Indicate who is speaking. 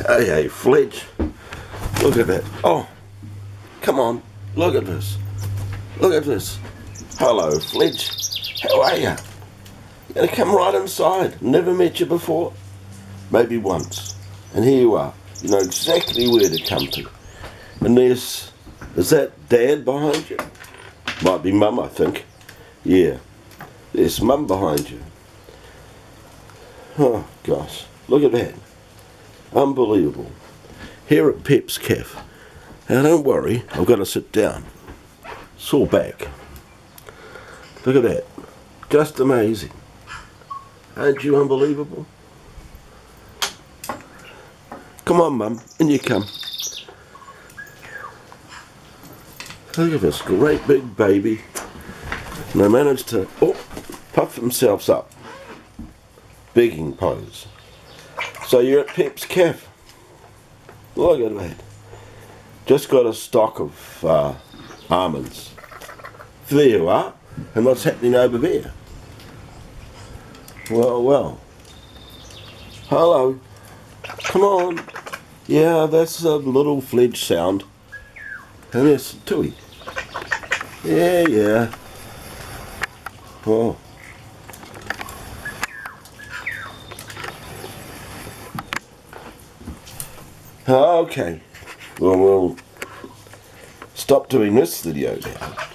Speaker 1: Hey, Fledge. Look at that. Oh, come on. Look at this. Look at this. Hello, Fledge. How are you? You're going to come right inside. Never met you before. Maybe once. And here you are. You know exactly where to come to. And is that Dad behind you? Might be Mum, I think. Yeah. There's Mum behind you. Oh, gosh. Look at that. Unbelievable. Here at Pep's Cafe. Now don't worry, I've got to sit down. Sore back. Look at that. Just amazing. Aren't you unbelievable? Come on, Mum, in you come. Look at this great big baby. And they managed to puff themselves up. Begging pose. So you're at Pep's Cafe. Look at that. Just got a stock of almonds. There you are. And what's happening over there? Well. Hello. Come on. Yeah, that's a little Fledge sound. And there's Tui. Yeah. Oh. Okay. Well, we'll stop doing this video now.